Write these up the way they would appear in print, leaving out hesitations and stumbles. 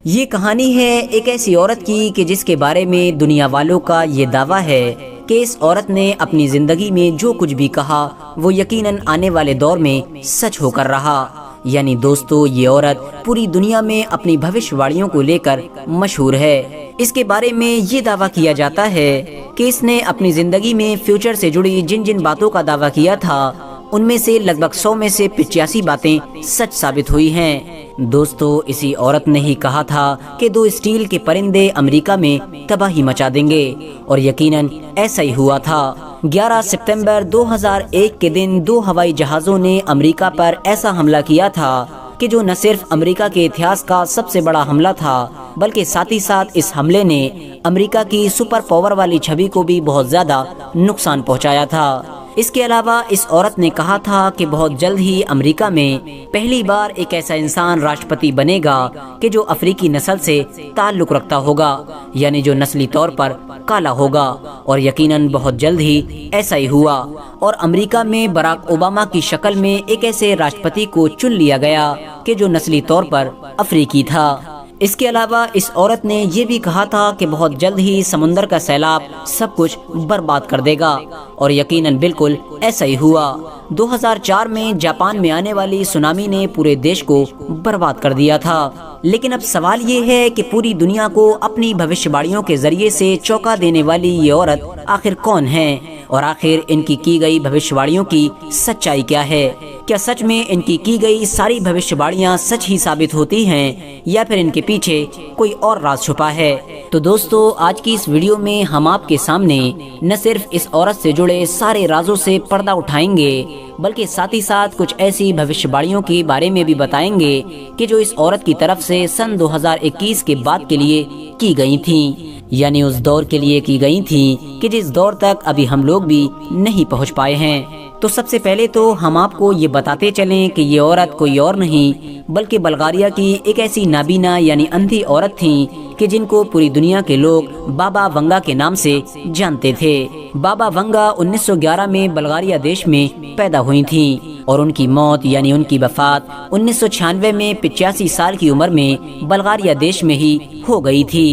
یہ کہانی ہے ایک ایسی عورت کی کہ جس کے بارے میں دنیا والوں کا یہ دعویٰ ہے کہ اس عورت نے اپنی زندگی میں جو کچھ بھی کہا وہ یقیناً آنے والے دور میں سچ ہو کر رہا۔ یعنی دوستو، یہ عورت پوری دنیا میں اپنی بھوشواڑیوں کو لے کر مشہور ہے۔ اس کے بارے میں یہ دعویٰ کیا جاتا ہے کہ اس نے اپنی زندگی میں فیوچر سے جڑی جن جن باتوں کا دعویٰ کیا تھا ان میں سے لگ بھگ 100 میں سے 85 باتیں سچ ثابت ہوئی ہیں۔ دوستو، اسی عورت نے ہی کہا تھا کہ 2 اسٹیل کے پرندے امریکہ میں تباہی مچا دیں گے، اور یقیناً ایسا ہی ہوا تھا۔ 11 ستمبر 2001 کے دن 2 ہوائی جہازوں نے امریکہ پر ایسا حملہ کیا تھا کہ جو نہ صرف امریکہ کے اتہاس کا سب سے بڑا حملہ تھا بلکہ ساتھ ہی ساتھ اس حملے نے امریکہ کی سپر پاور والی چھوی کو بھی بہت زیادہ نقصان پہنچایا تھا۔ اس کے علاوہ اس عورت نے کہا تھا کہ بہت جلد ہی امریکہ میں پہلی بار ایک ایسا انسان راشٹرپتی بنے گا کہ جو افریقی نسل سے تعلق رکھتا ہوگا، یعنی جو نسلی طور پر کالا ہوگا، اور یقیناً بہت جلد ہی ایسا ہی ہوا، اور امریکہ میں براک اوباما کی شکل میں ایک ایسے راشٹرپتی کو چن لیا گیا کہ جو نسلی طور پر افریقی تھا۔ اس کے علاوہ اس عورت نے یہ بھی کہا تھا کہ بہت جلد ہی سمندر کا سیلاب سب کچھ برباد کر دے گا، اور یقیناً بالکل ایسا ہی ہوا۔ 2004 میں جاپان میں آنے والی سونامی نے پورے دیش کو برباد کر دیا تھا۔ لیکن اب سوال یہ ہے کہ پوری دنیا کو اپنی بھوشواڑیوں کے ذریعے سے چونکا دینے والی یہ عورت آخر کون ہے، اور آخر ان کی گئی بھوشواڑیوں کی سچائی کیا ہے؟ کیا سچ میں ان کی گئی ساری بھوشواڑیاں سچ ہی ثابت ہوتی ہیں، یا پھر ان کے پیچھے کوئی اور راز چھپا ہے؟ تو دوستو، آج کی اس ویڈیو میں ہم آپ کے سامنے نہ صرف اس عورت سے جڑے سارے رازوں سے پردہ اٹھائیں گے بلکہ ساتھ ہی ساتھ کچھ ایسی بھوشواڑیوں کے بارے میں بھی بتائیں گے کہ جو اس عورت کی طرف سے سن 2021 کے بعد کے لیے کی گئی تھیں، یعنی اس دور کے لیے کی گئی تھیں کہ جس دور تک ابھی ہم لوگ بھی نہیں پہنچ پائے ہیں۔ تو سب سے پہلے تو ہم آپ کو یہ بتاتے چلیں کہ یہ عورت کوئی اور نہیں بلکہ بلغاریہ کی ایک ایسی نابینا یعنی اندھی عورت تھیں کہ جن کو پوری دنیا کے لوگ بابا ونگا کے نام سے جانتے تھے۔ بابا ونگا 1911 میں بلغاریہ دیش میں پیدا ہوئی تھیں، اور ان کی موت یعنی ان کی وفات 1996 میں 85 سال کی عمر میں بلغاریہ دیش میں ہی ہو گئی تھی۔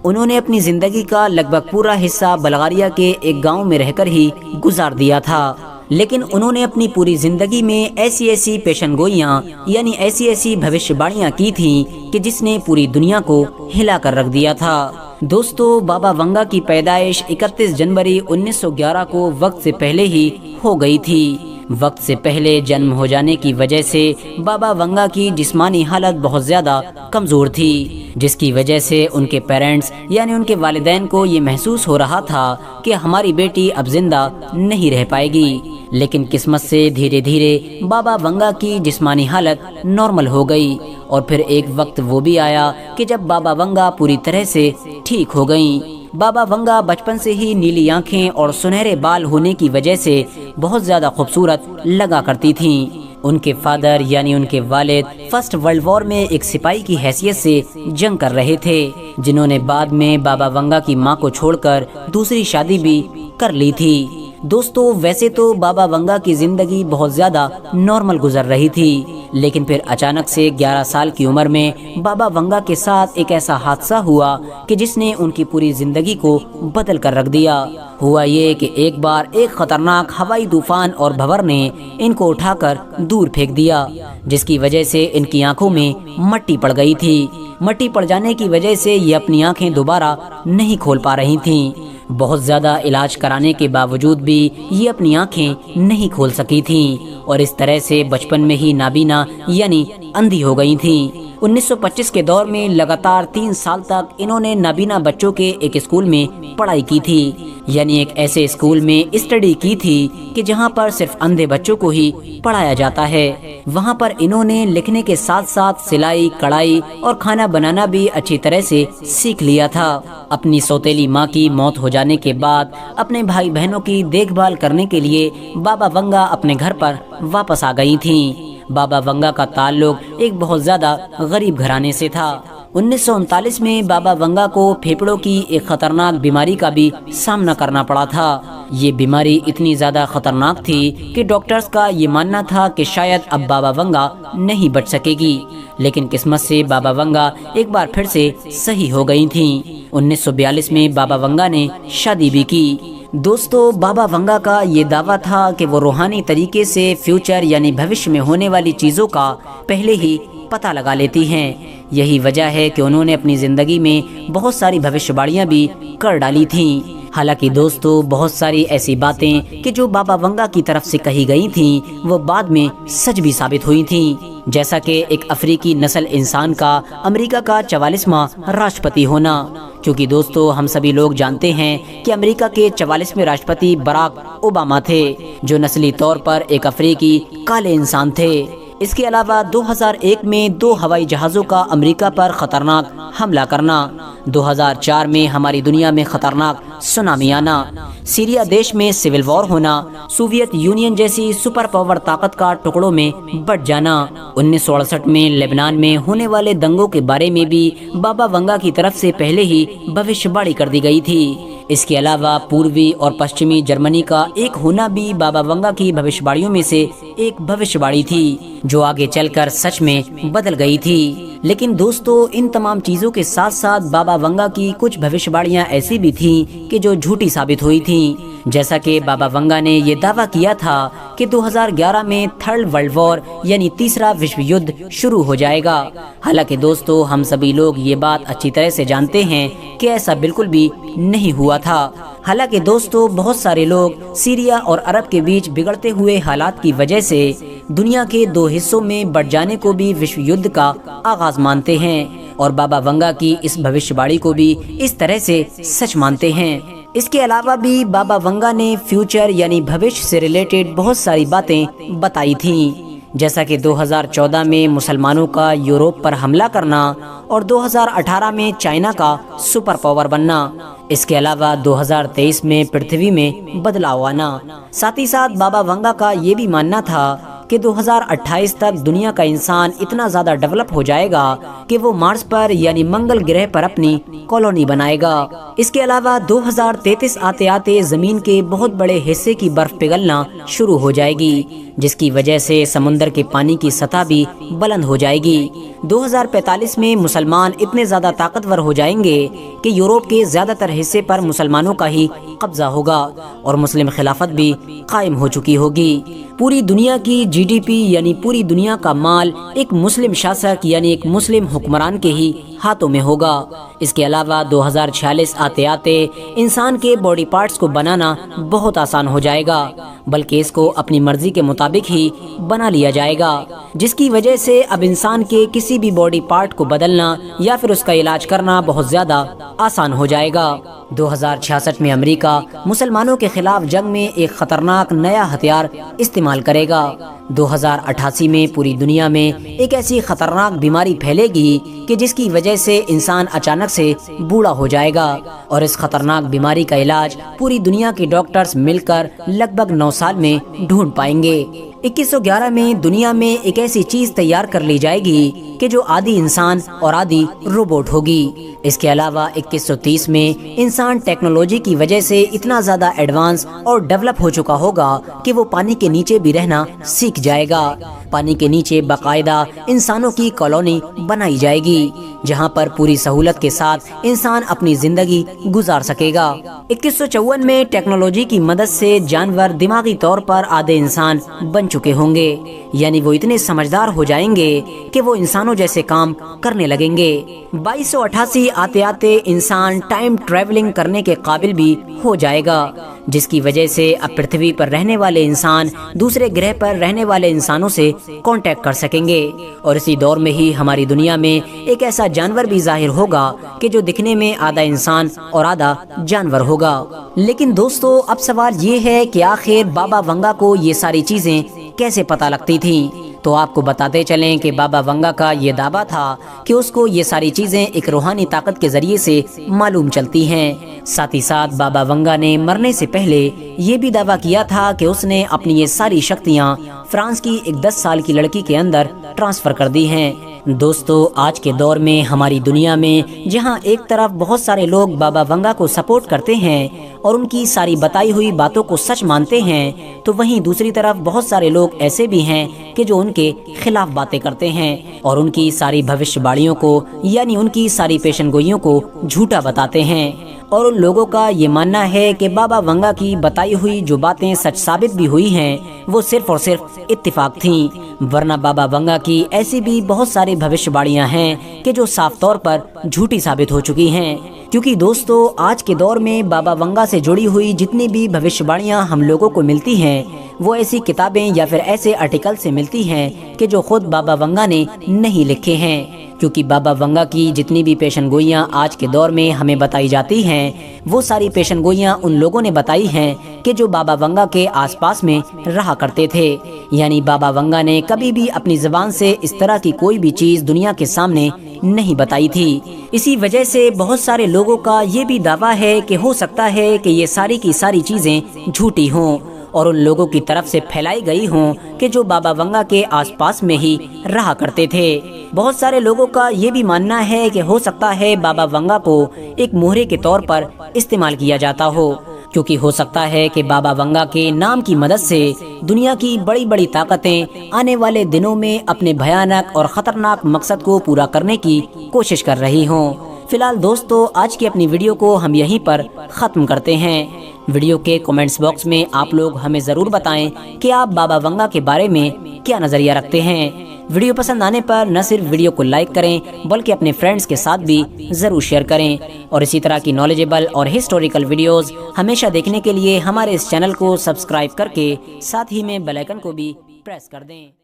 انہوں نے اپنی زندگی کا لگ بھگ پورا حصہ بلغاریہ کے ایک گاؤں میں رہ کر ہی گزار دیا تھا، لیکن انہوں نے اپنی پوری زندگی میں ایسی پیشن گوئیاں یعنی ایسی بھوشواڑیاں کی تھیں کہ جس نے پوری دنیا کو ہلا کر رکھ دیا تھا۔ دوستو، بابا ونگا کی پیدائش 31 جنوری 1911 کو وقت سے پہلے ہی ہو گئی تھی۔ وقت سے پہلے جنم ہو جانے کی وجہ سے بابا ونگا کی جسمانی حالت بہت زیادہ کمزور تھی، جس کی وجہ سے ان کے پیرنٹس یعنی ان کے والدین کو یہ محسوس ہو رہا تھا کہ ہماری بیٹی اب زندہ نہیں رہ پائے گی۔ لیکن قسمت سے دھیرے دھیرے بابا ونگا کی جسمانی حالت نارمل ہو گئی، اور پھر ایک وقت وہ بھی آیا کہ جب بابا ونگا پوری طرح سے ٹھیک ہو گئیں۔ بابا ونگا بچپن سے ہی نیلی آنکھیں اور سنہرے بال ہونے کی وجہ سے بہت زیادہ خوبصورت لگا کرتی تھیں۔ ان کے فادر یعنی ان کے والد فرسٹ ورلڈ وار میں ایک سپاہی کی حیثیت سے جنگ کر رہے تھے، جنہوں نے بعد میں بابا ونگا کی ماں کو چھوڑ کر دوسری شادی بھی کر لی تھی۔ دوستو، ویسے تو بابا ونگا کی زندگی بہت زیادہ نارمل گزر رہی تھی، لیکن پھر اچانک سے 11 سال کی عمر میں بابا ونگا کے ساتھ ایک ایسا حادثہ ہوا کہ جس نے ان کی پوری زندگی کو بدل کر رکھ دیا۔ ہوا یہ کہ ایک بار ایک خطرناک ہوائی طوفان اور بھنور نے ان کو اٹھا کر دور پھینک دیا، جس کی وجہ سے ان کی آنکھوں میں مٹی پڑ گئی تھی۔ مٹی پڑ جانے کی وجہ سے یہ اپنی آنکھیں دوبارہ نہیں کھول پا رہی تھیں۔ بہت زیادہ علاج کرانے کے باوجود بھی یہ اپنی آنکھیں نہیں کھول سکی تھیں، اور اس طرح سے بچپن میں ہی نابینا یعنی اندھی ہو گئی تھیں۔ 1925 کے دور میں لگاتار 3 سال تک انہوں نے نابینا بچوں کے ایک اسکول میں پڑھائی کی تھی، یعنی ایک ایسے اسکول میں اسٹڈی کی تھی کہ جہاں پر صرف اندھے بچوں کو ہی پڑھایا جاتا ہے۔ وہاں پر انہوں نے لکھنے کے ساتھ ساتھ سلائی، کڑھائی اور کھانا بنانا بھی اچھی طرح سے سیکھ لیا تھا۔ اپنی سوتیلی ماں کی موت ہو جانے کے بعد اپنے بھائی بہنوں کی دیکھ بھال کرنے کے لیے بابا ونگا اپنے گھر پر واپس آ گئی تھیں۔ بابا ونگا کا تعلق ایک بہت زیادہ غریب گھرانے سے تھا۔ 1939 میں بابا ونگا کو پھیپھڑوں کی ایک خطرناک بیماری کا بھی سامنا کرنا پڑا تھا۔ یہ بیماری اتنی زیادہ خطرناک تھی کہ ڈاکٹرز کا یہ ماننا تھا کہ شاید اب بابا ونگا نہیں بچ سکے گی، لیکن قسمت سے بابا ونگا ایک بار پھر سے صحیح ہو گئی تھیں۔ 1942 میں بابا ونگا نے شادی بھی کی۔ دوستو، بابا ونگا کا یہ دعویٰ تھا کہ وہ روحانی طریقے سے فیوچر یعنی بھوشیہ میں ہونے والی چیزوں کا پہلے ہی پتہ لگا لیتی ہیں۔ یہی وجہ ہے کہ انہوں نے اپنی زندگی میں بہت ساری بھوشیہ باڑیاں بھی کر ڈالی تھیں۔ حالانکہ دوستو، بہت ساری ایسی باتیں کہ جو بابا ونگا کی طرف سے کہی گئی تھیں وہ بعد میں سچ بھی ثابت ہوئی تھیں، جیسا کہ ایک افریقی نسل انسان کا امریکہ کا 44واں راشٹرپتی ہونا۔ کیونکہ دوستو، ہم سبھی لوگ جانتے ہیں کہ امریکہ کے 44ویں راشٹرپتی براک اوباما تھے، جو نسلی طور پر ایک افریقی کالے انسان تھے۔ اس کے علاوہ 2001 میں 2 ہوائی جہازوں کا امریکہ پر خطرناک حملہ کرنا، 2004 میں ہماری دنیا میں خطرناک سونامی آنا، سیریا دیش میں سول وار ہونا، سوویت یونین جیسی سپر پاور طاقت کا ٹکڑوں میں بٹ جانا، 1968 میں لبنان میں ہونے والے دنگوں کے بارے میں بھی بابا ونگا کی طرف سے پہلے ہی بھوشیہ باڑی کر دی گئی تھی۔ اس کے علاوہ پوروی اور پشچمی جرمنی کا ایک ہونا بھی بابا ونگا کی بھوشیہ باڑیوں میں سے ایک بھوشیہ باڑی تھی، جو آگے چل کر سچ میں بدل گئی تھی۔ لیکن دوستو، ان تمام چیزوں کے ساتھ ساتھ بابا ونگا کی کچھ بھوشیہ باڑیاں ایسی بھی تھیں کہ جو جھوٹی ثابت ہوئی تھیں، جیسا کہ بابا ونگا نے یہ دعویٰ کیا تھا کہ 2011 میں 3rd ورلڈ وار یعنی تیسرا وشو یدھ شروع ہو جائے گا۔ حالانکہ دوستو، ہم سبھی لوگ یہ بات اچھی طرح سے جانتے ہیں کہ ایسا بالکل بھی نہیں ہوا تھا۔ حالانکہ دوستو، بہت سارے لوگ سیریا اور عرب کے بیچ بگڑتے ہوئے حالات کی وجہ سے دنیا کے 2 حصوں میں بٹ جانے کو بھی وشو یدھ کا آغاز مانتے ہیں، اور بابا ونگا کی اس بھوشیہ باڑی کو بھی اس طرح سے سچ مانتے ہیں۔ اس کے علاوہ بھی بابا ونگا نے فیوچر یعنی بھوشیہ سے ریلیٹڈ بہت ساری باتیں بتائی تھیں، جیسا کہ 2014 میں مسلمانوں کا یورپ پر حملہ کرنا اور 2018 میں چائنا کا سپر پاور بننا۔ اس کے علاوہ 2023 میں پرتھوی میں بدلاؤ آنا۔ ساتھ ہی ساتھ بابا ونگا کا یہ بھی ماننا تھا کہ 2028 تک دنیا کا انسان اتنا زیادہ ڈیولپ ہو جائے گا کہ وہ مارس پر یعنی منگل گرہ پر اپنی کالونی بنائے گا۔ اس کے علاوہ 2033 آتے آتے زمین کے بہت بڑے حصے کی برف پگھلنا شروع ہو جائے گی، جس کی وجہ سے سمندر کے پانی کی سطح بھی بلند ہو جائے گی۔ 2045 میں مسلمان اتنے زیادہ طاقتور ہو جائیں گے کہ یورپ کے زیادہ تر حصے پر مسلمانوں کا ہی قبضہ ہوگا اور مسلم خلافت بھی قائم ہو چکی ہوگی۔ پوری دنیا کی GDP یعنی پوری دنیا کا مال ایک مسلم شاسک یعنی ایک مسلم حکمران کے ہی ہاتھوں میں ہوگا۔ اس کے علاوہ 2046 آتے آتے انسان کے باڈی پارٹس کو بنانا بہت آسان ہو جائے گا، بلکہ اس کو اپنی مرضی کے مطابق ہی بنا لیا جائے گا، جس کی وجہ سے اب انسان کے کسی بھی باڈی پارٹ کو بدلنا یا پھر اس کا علاج کرنا بہت زیادہ آسان ہو جائے گا۔ 2066 میں امریکہ مسلمانوں کے خلاف جنگ میں ایک خطرناک نیا ہتھیار استعمال کرے گا۔ 2088 میں پوری دنیا میں ایک ایسی خطرناک بیماری پھیلے گی کہ جس کی وجہ سے انسان اچانک سے بوڑھا ہو جائے گا، اور اس خطرناک بیماری کا علاج پوری دنیا کے ڈاکٹرز مل کر لگ بھگ 9 سال میں ڈھونڈ پائیں گے۔ 2111 میں دنیا میں ایک ایسی چیز تیار کر لی جائے گی کہ جو آدھی انسان اور آدھی روبوٹ ہوگی۔ اس کے علاوہ 2130 میں انسان ٹیکنالوجی کی وجہ سے اتنا زیادہ ایڈوانس اور ڈیولپ ہو چکا ہوگا کہ وہ پانی کے نیچے بھی رہنا سیکھ جائے گا۔ پانی کے نیچے باقاعدہ انسانوں کی کالونی بنائی جائے گی، جہاں پر پوری سہولت کے ساتھ انسان اپنی زندگی گزار سکے گا۔ 2154 میں ٹیکنالوجی کی مدد سے جانور دماغی طور پر آدھے انسان بن چکے ہوں گے، یعنی وہ اتنے سمجھدار ہو جائیں گے کہ وہ انسانوں جیسے کام کرنے لگیں گے۔ 2288 آتے آتے انسان ٹائم ٹریولنگ کرنے کے قابل بھی ہو جائے گا، جس کی وجہ سے اب پرتھوی پر رہنے والے انسان دوسرے گرہ پر رہنے والے انسانوں سے کانٹیکٹ کر سکیں گے، اور اسی دور میں ہی ہماری دنیا میں ایک ایسا جانور بھی ظاہر ہوگا کہ جو دکھنے میں آدھا انسان اور آدھا جانور ہوگا۔ لیکن دوستو، اب سوال یہ ہے کہ آخر بابا ونگا کو یہ ساری چیزیں کیسے پتہ لگتی تھیں؟ تو آپ کو بتاتے چلیں کہ بابا ونگا کا یہ دعویٰ تھا کہ اس کو یہ ساری چیزیں ایک روحانی طاقت کے ذریعے سے معلوم چلتی ہیں۔ ساتھ ہی ساتھ بابا ونگا نے مرنے سے پہلے یہ بھی دعویٰ کیا تھا کہ اس نے اپنی یہ ساری شکتیاں فرانس کی ایک 10 سال کی لڑکی کے اندر ٹرانسفر کر دی ہیں، دوستو آج کے دور میں ہماری دنیا میں جہاں ایک طرف بہت سارے لوگ بابا ونگا کو سپورٹ کرتے ہیں اور ان کی ساری بتائی ہوئی باتوں کو سچ مانتے ہیں، تو وہیں دوسری طرف بہت سارے لوگ ایسے بھی ہیں کہ جو ان کے خلاف باتیں کرتے ہیں اور ان کی ساری بھوش باڑیوں کو یعنی ان کی ساری پیشن گوئیوں کو جھوٹا بتاتے ہیں، اور ان لوگوں کا یہ ماننا ہے کہ بابا ونگا کی بتائی ہوئی جو باتیں سچ ثابت بھی ہوئی ہیں وہ صرف اور صرف اتفاق تھیں، ورنہ بابا ونگا کی ایسی بھی بہت ساری بھوش باڑیاں ہیں کہ جو صاف طور پر جھوٹی ثابت ہو چکی ہیں۔ کیونکہ دوستو آج کے دور میں بابا ونگا سے جڑی ہوئی جتنی بھی بھوش باڑیاں ہم لوگوں کو ملتی ہیں وہ ایسی کتابیں یا پھر ایسے آرٹیکل سے ملتی ہیں کہ جو خود بابا ونگا نے نہیں لکھے ہیں، کیونکہ بابا ونگا کی جتنی بھی پیشن گوئیاں آج کے دور میں ہمیں بتائی جاتی ہیں وہ ساری پیشن گوئیاں ان لوگوں نے بتائی ہیں کہ جو بابا ونگا کے آس پاس میں رہا کرتے تھے، یعنی بابا ونگا نے کبھی بھی اپنی زبان سے اس طرح کی کوئی بھی چیز دنیا کے سامنے نہیں بتائی تھی۔ اسی وجہ سے بہت سارے لوگوں کا یہ بھی دعویٰ ہے کہ ہو سکتا ہے کہ یہ ساری کی ساری چیزیں جھوٹی ہوں اور ان لوگوں کی طرف سے پھیلائی گئی ہوں کہ جو بابا ونگا کے آس پاس میں ہی رہا کرتے تھے۔ بہت سارے لوگوں کا یہ بھی ماننا ہے کہ ہو سکتا ہے بابا ونگا کو ایک مہرے کے طور پر استعمال کیا جاتا ہو، کیونکہ ہو سکتا ہے کہ بابا ونگا کے نام کی مدد سے دنیا کی بڑی بڑی طاقتیں آنے والے دنوں میں اپنے بھیانک اور خطرناک مقصد کو پورا کرنے کی کوشش کر رہی ہوں۔ فی الحال دوستو آج کی اپنی ویڈیو کو ہم یہیں پر ختم کرتے ہیں۔ ویڈیو کے کومنٹس باکس میں آپ لوگ ہمیں ضرور بتائیں کہ آپ بابا ونگا کے بارے میں کیا نظریہ رکھتے ہیں۔ ویڈیو پسند آنے پر نہ صرف ویڈیو کو لائک کریں بلکہ اپنے فرینڈز کے ساتھ بھی ضرور شیئر کریں، اور اسی طرح کی نالجیبل اور ہسٹوریکل ویڈیوز ہمیشہ دیکھنے کے لیے ہمارے اس چینل کو سبسکرائب کر کے ساتھ ہی میں بیل آئیکن کو بھی پریس کر دیں۔